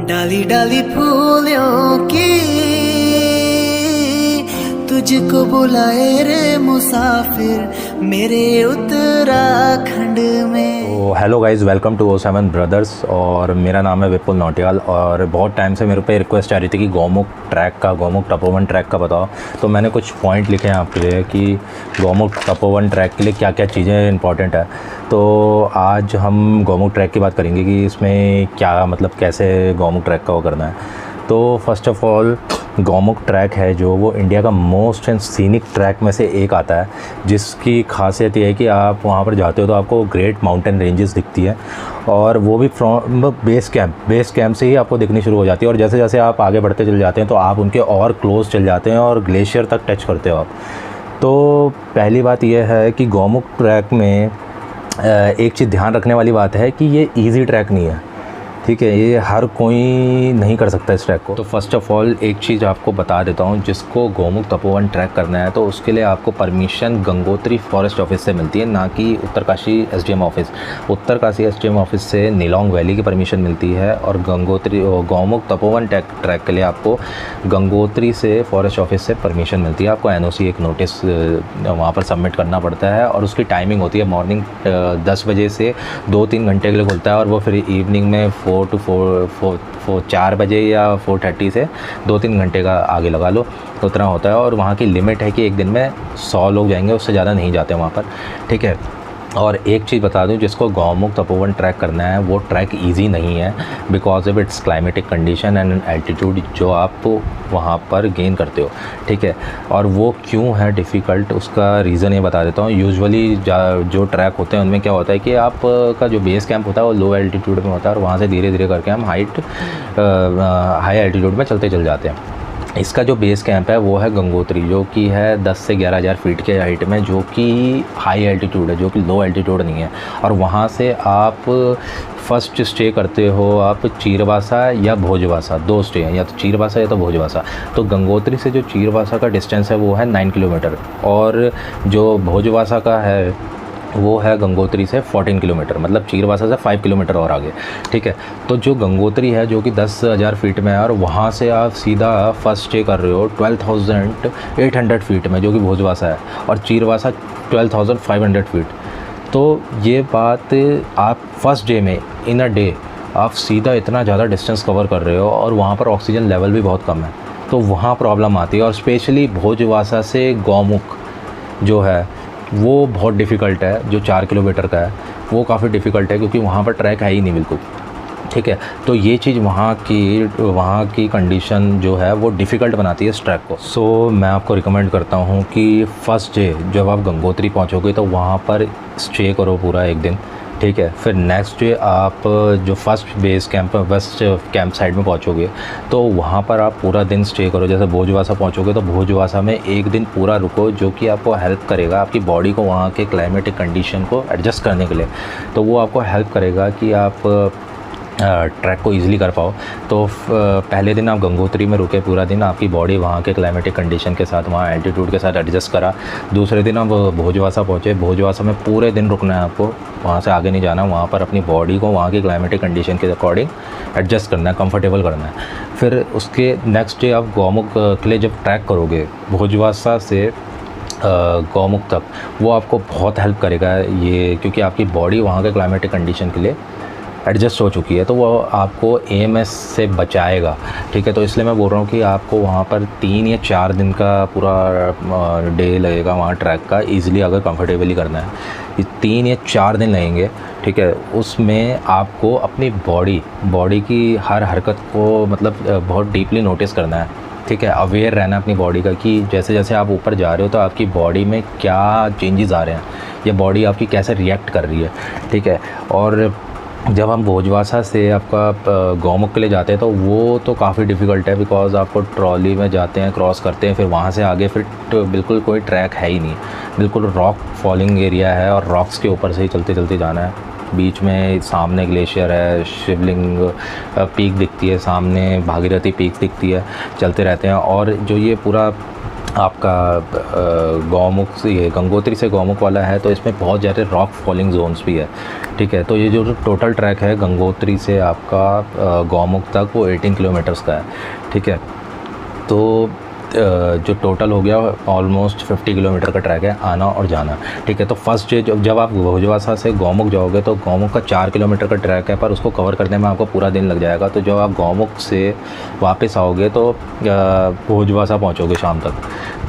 डाली डाली फूलों की तुझको बुलाए रे मुसाफिर मेरे उत्तराखंड में। तो hello guys, welcome to O7 brothers. और मेरा नाम है विपुल नौटियाल। और बहुत टाइम से मेरे पे रिक्वेस्ट आ रही थी कि गौमुख तपोवन ट्रैक का बताओ। तो मैंने कुछ पॉइंट लिखे हैं आपके लिए कि गौमुख तपोवन ट्रैक के लिए क्या क्या चीज़ें इंपॉर्टेंट है। तो आज हम गौमुख ट्रैक की बात करेंगे कि इसमें क्या मतलब कैसे गौमुख ट्रैक का वो करना है। तो first of all Gaumukh track है जो वो इंडिया का मोस्ट एंड सीनिक ट्रैक में से एक आता है, जिसकी खासियत ये है कि आप वहाँ पर जाते हो तो आपको ग्रेट माउंटेन रेंजेस दिखती है, और वो भी फ्रॉम बेस कैंप से ही आपको दिखनी शुरू हो जाती है। और जैसे जैसे आप आगे बढ़ते चले जाते हैं तो आप उनके और क्लोज चले जाते हैं और ग्लेशियर तक टच करते हो आप। तो पहली बात यह है कि गौमुख ट्रैक में एक चीज़ ध्यान रखने वाली बात है कि ये ईजी ट्रैक नहीं है, ठीक है। ये हर कोई नहीं कर सकता इस ट्रैक को। तो फर्स्ट ऑफ़ ऑल एक चीज़ आपको बता देता हूँ, जिसको गौमुख तपोवन ट्रैक करना है तो उसके लिए आपको परमिशन गंगोत्री फॉरेस्ट ऑफिस से मिलती है, ना कि Uttarkashi SDM office. Uttarkashi SDM office से नीलोंग वैली की परमिशन मिलती है, और गौमुख तपोवन ट्रैक के लिए आपको गंगोत्री से फॉरेस्ट ऑफिस से परमिशन मिलती है। आपको NOC एक नोटिस वहाँ पर सबमिट करना पड़ता है, और उसकी टाइमिंग होती है मॉर्निंग 10 बजे से 2-3 घंटे के लिए खुलता है, और वो फिर इवनिंग में 4 बजे या 4:30 से 2-3 घंटे का आगे लगा लो, तो उतना होता है। और वहाँ की लिमिट है कि एक दिन में 100 लोग जाएंगे, उससे ज़्यादा नहीं जाते वहाँ पर, ठीक है। और एक चीज़ बता दूं, जिसको गौमुख तपोवन ट्रैक करना है वो ट्रैक इजी नहीं है, because of its climatic condition and altitude जो आप वहाँ पर गेन करते हो, ठीक है। और वो क्यों है डिफ़िकल्ट, उसका रीज़न ये बता देता हूँ। यूजुअली जो ट्रैक होते हैं उनमें क्या होता है कि आप का जो बेस कैंप होता है वो लो एल्टीट्यूड में होता है, और वहाँ से धीरे धीरे करके हम हाई एल्टीट्यूड में चलते चल जाते हैं। इसका जो बेस कैंप है वो है गंगोत्री, जो कि है 10 से 11,000 फीट के हाइट में, जो कि हाई एल्टीट्यूड है, जो कि लो एल्टीट्यूड नहीं है। और वहाँ से आप फर्स्ट स्टे करते हो आप चीरवासा या भोजवासा, 2 स्टे हैं, या तो चीरवासा या तो भोजवासा। तो गंगोत्री से जो चीरवासा का डिस्टेंस है वो है 9 किलोमीटर, और जो भोजवासा का है वो है गंगोत्री से 14 किलोमीटर, मतलब चीरवासा से 5 किलोमीटर और आगे, ठीक है। तो जो गंगोत्री है जो कि 10,000 फीट में है, और वहाँ से आप सीधा फर्स्ट स्टे कर रहे हो 12,800 फीट में, जो कि भोजवासा है, और चीरवासा 12,500 फीट। तो ये बात आप फर्स्ट डे में इन अ डे आप सीधा इतना ज़्यादा डिस्टेंस कवर कर रहे हो, और वहाँ पर ऑक्सीजन लेवल भी बहुत कम है, तो वहाँ प्रॉब्लम आती है। और स्पेशली भोजवासा से गौमुख जो है वो बहुत डिफ़िकल्ट है, जो 4 किलोमीटर का है वो काफ़ी डिफ़िकल्ट है, क्योंकि वहाँ पर ट्रैक है ही नहीं बिल्कुल, ठीक है। तो ये चीज़ वहाँ की कंडीशन जो है वो डिफ़िकल्ट बनाती है इस ट्रैक को। सो मैं आपको रिकमेंड करता हूँ कि फ़र्स्ट डे जब आप गंगोत्री पहुँचोगे तो वहाँ पर स्टे करो पूरा एक दिन, ठीक है। फिर नेक्स्ट डे आप जो first base camp west camp side में पहुंचोगे तो वहां पर आप पूरा दिन स्टे करो। जैसे भोजवासा पहुंचोगे तो भोजवासा में एक दिन पूरा रुको, जो कि आपको हेल्प करेगा आपकी बॉडी को वहां के क्लाइमेटिक कंडीशन को एडजस्ट करने के लिए। तो वो आपको हेल्प करेगा कि आप ट्रैक को ईज़िली कर पाओ। तो पहले दिन आप गंगोत्री में रुके पूरा दिन, आपकी बॉडी वहाँ के क्लाइमेटिक कंडीशन के साथ, वहाँ एल्टीट्यूड के साथ एडजस्ट करा। दूसरे दिन आप भोजवासा पहुँचे, भोजवासा में पूरे दिन रुकना है आपको, वहाँ से आगे नहीं जाना। वहाँ पर अपनी बॉडी को वहाँ की क्लाइमेटिक कंडीशन के अकॉर्डिंग एडजस्ट करना है, कंफर्टेबल करना है। फिर उसके नेक्स्ट डे आप गौमुख के लिए जब ट्रैक करोगे भोजवासा से गौमुख तक, वो आपको बहुत हेल्प करेगा ये, क्योंकि आपकी बॉडी वहाँ के क्लाइमेटिक कंडीशन के लिए एडजस्ट हो चुकी है, तो वो आपको AMS से बचाएगा, ठीक है। तो इसलिए मैं बोल रहा हूँ कि आपको वहाँ पर 3 या 4 दिन का पूरा डे लगेगा वहाँ ट्रैक का, ईज़िली अगर कंफर्टेबली करना है। ये 3 या 4 दिन लगेंगे, ठीक है। उसमें आपको अपनी बॉडी की हर हरकत को मतलब बहुत डीपली नोटिस करना है, ठीक है। अवेयर रहना अपनी बॉडी का, कि जैसे जैसे आप ऊपर जा रहे हो तो आपकी बॉडी में क्या चेंजेस आ रहे हैं, या बॉडी आपकी कैसे रिएक्ट कर रही है, ठीक है। और जब हम भोजवासा से आपका गौमुख के लिए जाते हैं तो वो तो काफ़ी डिफ़िकल्ट है, बिकॉज़ आपको ट्रॉली में जाते हैं, क्रॉस करते हैं, फिर वहाँ से आगे फिर बिल्कुल कोई ट्रैक है ही नहीं, बिल्कुल रॉक फॉलिंग एरिया है, और रॉक्स के ऊपर से ही चलते चलते जाना है। बीच में सामने ग्लेशियर है, शिवलिंग पीक दिखती है, सामने भागीरथी पीक दिखती है, चलते रहते हैं। और जो ये पूरा आपका गौमुख से, ये गंगोत्री से गौमुख वाला है, तो इसमें बहुत ज़्यादा रॉक फॉलिंग जोन्स भी है। ठीक है, तो ये जो टोटल ट्रैक है गंगोत्री से आपका गौमुख तक वो 18 किलोमीटर्स का है। ठीक है, तो जो टोटल हो गया ऑलमोस्ट 50 किलोमीटर का ट्रैक है आना और जाना। ठीक है, तो फर्स्ट डे जब आप भोजवासा से गौमुख जाओगे तो गौमुख का 4 किलोमीटर का ट्रैक है, पर उसको कवर करने में आपको पूरा दिन लग जाएगा। तो जब आप गौमुख से वापस आओगे तो भोजवासा पहुंचोगे शाम तक।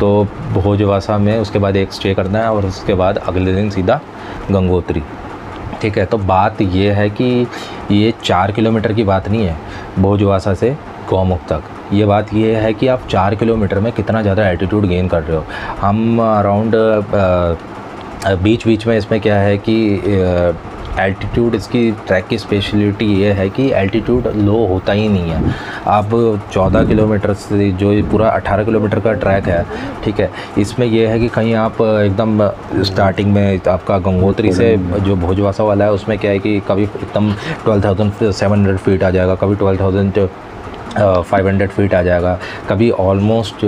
तो भोजवासा में उसके बाद एक स्टे करना है और उसके बाद अगले दिन सीधा गंगोत्री। ठीक है, तो बात ये है कि ये 4 किलोमीटर की बात नहीं है भोजवासा से गौमुख तक। ये बात ये है कि आप 4 किलोमीटर में कितना ज़्यादा एल्टीट्यूड गेन कर रहे हो। हम अराउंड बीच में इसमें क्या है कि एल्टीट्यूड, इसकी ट्रैक की स्पेशलिटी ये है कि एल्टीट्यूड लो होता ही नहीं है। आप 14 किलोमीटर से जो ये पूरा 18 किलोमीटर का ट्रैक है, ठीक है, इसमें ये है कि कहीं आप एकदम स्टार्टिंग में आपका गंगोत्री से जो भोजवासा वाला है उसमें क्या है कि कभी एकदम 12,700 फीट आ जाएगा, कभी 12,500 फीट आ जाएगा, कभी ऑलमोस्ट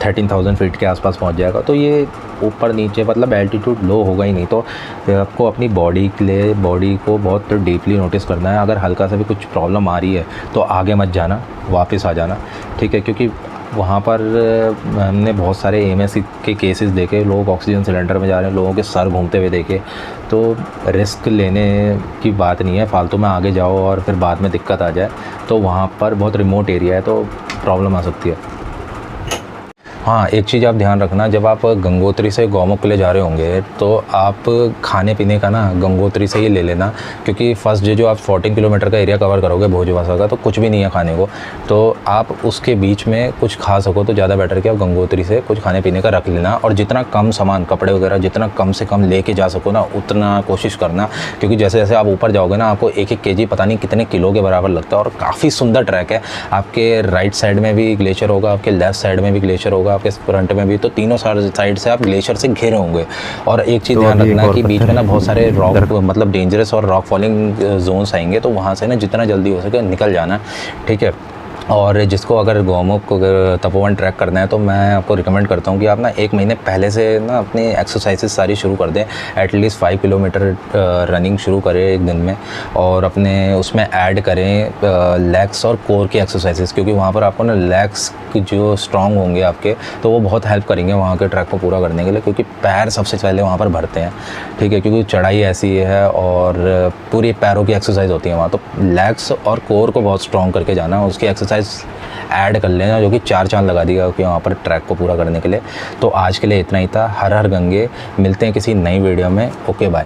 13,000 फीट के आसपास पहुंच जाएगा। तो ये ऊपर नीचे मतलब एल्टीट्यूड लो होगा ही नहीं। तो आपको अपनी बॉडी को बहुत डीपली नोटिस करना है। अगर हल्का सा भी कुछ प्रॉब्लम आ रही है तो आगे मत जाना, वापस आ जाना। ठीक है, क्योंकि वहाँ पर हमने बहुत सारे एमएस के केसेस देखे, लोग ऑक्सीजन सिलेंडर में जा रहे हैं, लोगों के सर घूमते हुए देखे। तो रिस्क लेने की बात नहीं है, फालतू में आगे जाओ और फिर बाद में दिक्कत आ जाए। तो वहाँ पर बहुत रिमोट एरिया है तो प्रॉब्लम आ सकती है। हाँ, एक चीज़ आप ध्यान रखना, जब आप गंगोत्री से गौमुख के लिए जा रहे होंगे तो आप खाने पीने का ना गंगोत्री से ही ले लेना, क्योंकि फर्स्ट डे जो आप 14 किलोमीटर का एरिया कवर करोगे भोजवासा का, तो कुछ भी नहीं है खाने को। तो आप उसके बीच में कुछ खा सको तो ज़्यादा बेटर कि आप गंगोत्री से कुछ खाने पीने का रख लेना। और जितना कम सामान, कपड़े वगैरह जितना कम से कम लेके जा सको ना उतना कोशिश करना, क्योंकि जैसे जैसे आप ऊपर जाओगे ना आपको 1-1 केजी पता नहीं कितने किलो के बराबर लगता है। और काफ़ी सुंदर ट्रैक है। आपके राइट साइड में भी ग्लेशियर होगा, आपके लेफ्ट साइड में भी ग्लेशियर होगा, आपके फ्रंट में भी। तो तीनों साइड से आप ग्लेशियर से घिरे होंगे। और एक चीज़ ध्यान रखना कि बीच में ना बहुत सारे रॉक मतलब डेंजरस और रॉक फॉलिंग जोन्स आएंगे, तो वहाँ से ना जितना जल्दी हो सके निकल जाना। ठीक है, और जिसको अगर गौमुख तपोवन ट्रैक करना है तो मैं आपको रिकमेंड करता हूँ कि आप ना 1 महीने पहले से ना अपनी एक्सरसाइजेस सारी शुरू कर दें। एटलीस्ट 5 किलोमीटर रनिंग शुरू करें एक दिन में, और अपने उसमें ऐड करें लेग्स और कोर की एक्सरसाइजेस, क्योंकि वहाँ पर आपको ना लेग्स जो स्ट्रॉन्ग होंगे आपके, तो वो बहुत हेल्प करेंगे वहाँ के ट्रैक को पूरा करने के लिए, क्योंकि पैर सबसे पहले वहाँ पर भरते हैं। ठीक है, क्योंकि चढ़ाई ऐसी है और पूरी पैरों की एक्सरसाइज होती है वहाँ। तो लेग्स और कोर को बहुत स्ट्रॉन्ग करके जाना, उसकी एक्सरसाइज ऐड कर लेना, जो कि 4 चांद लगा देगा कि वहाँ पर ट्रैक को पूरा करने के लिए। तो आज के लिए इतना ही था। हर हर गंगे। मिलते हैं किसी नई वीडियो में। Okay, bye.